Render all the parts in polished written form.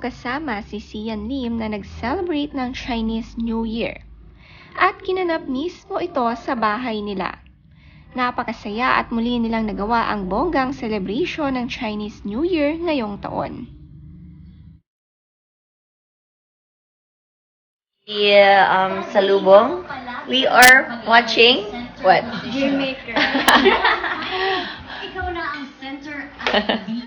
kasama si Sian Lim na nag-celebrate ng Chinese New Year. At kinanap mismo ito sa bahay nila. Napakasaya at muli nilang nagawa ang bonggang celebration ng Chinese New Year ngayong taon. Salubong, we are watching what? Game Maker. Ikaw na ang center at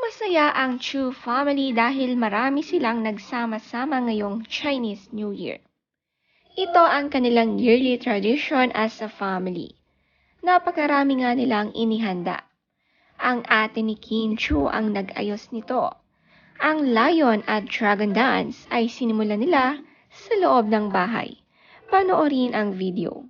Masaya ang Chu family dahil marami silang nagsama-sama ngayong Chinese New Year. Ito ang kanilang yearly tradition as a family. Napakarami nga nilang inihanda. Ang ate ni Kim Chu ang nag-ayos nito. Ang lion at dragon dance ay sinimulan nila sa loob ng bahay. Panoorin ang video.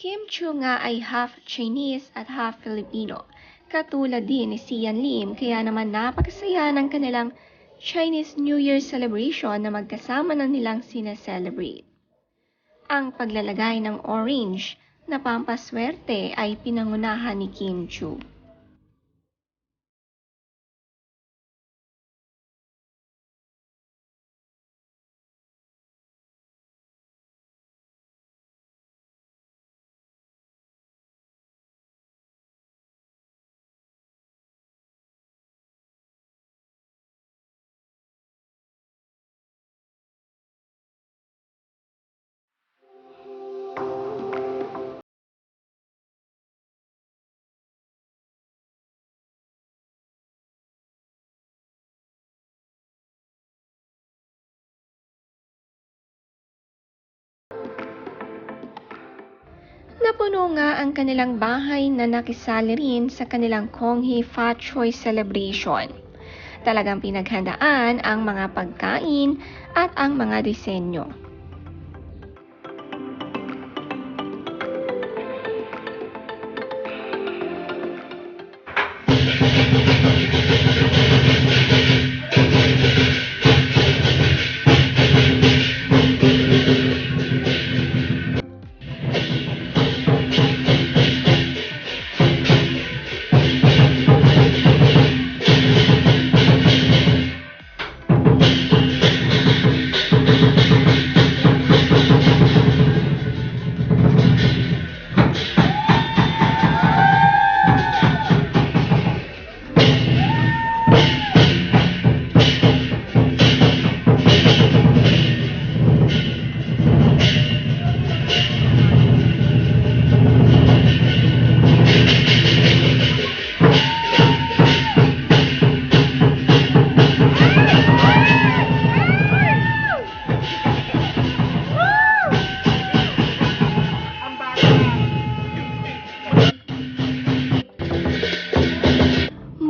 Kim Chu nga ay half Chinese at half Filipino, katulad din ni Sian Lim, kaya naman napakasaya ng kanilang Chinese New Year celebration na magkasama na nilang sineselebrate. Ang paglalagay ng orange na pampaswerte ay pinangunahan ni Kim Chu. Napuno nga ang kanilang bahay na nakisali rin sa kanilang Konghe Fat Choi celebration. Talagang pinaghandaan ang mga pagkain at ang mga disenyo.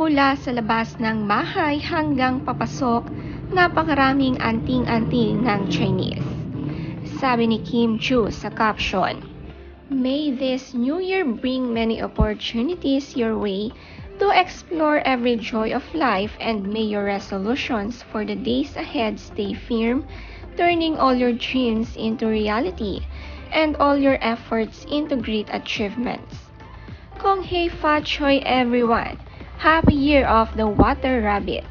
Mula sa labas ng bahay hanggang papasok, napakaraming anting-anting ng Chinese. Sabi ni Kim Chu sa caption, "May this New Year bring many opportunities your way to explore every joy of life, and may your resolutions for the days ahead stay firm, turning all your dreams into reality and all your efforts into great achievements." Konghe Fat Choi everyone! Happy Year of the Water Rabbit.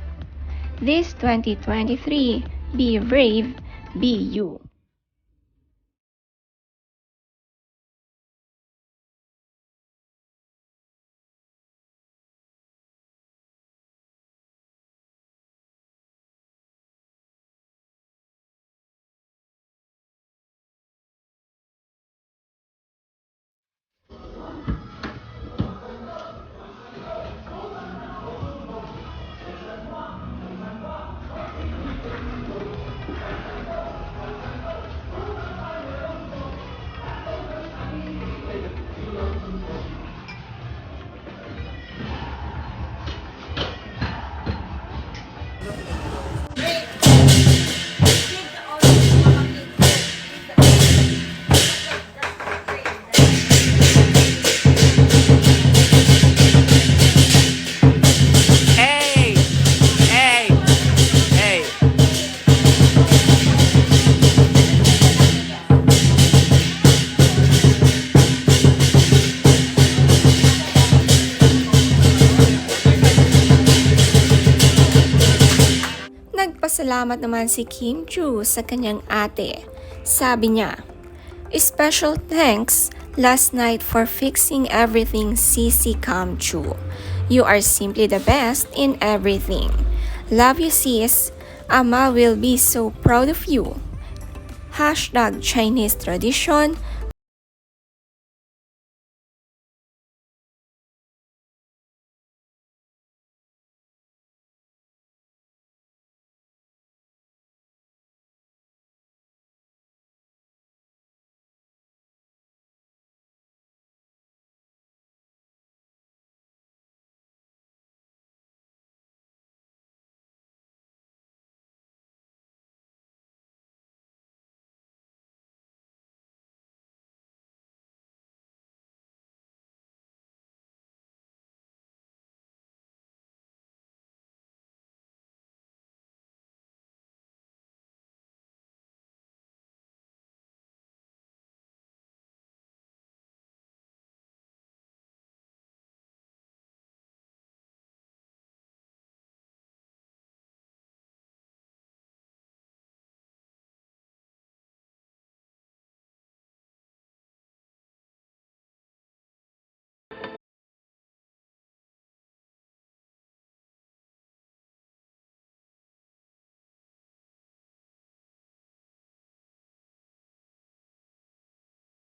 This 2023, be brave, be you. Hey! Hey! Hey! Nagpasalamat naman si Kim Chu sa kanyang ate. Sabi niya, "Special thanks last night for fixing everything, Sisi Kim Chu. You are simply the best in everything. Love you, sis. Ama will be so proud of you." Hashtag Chinese tradition,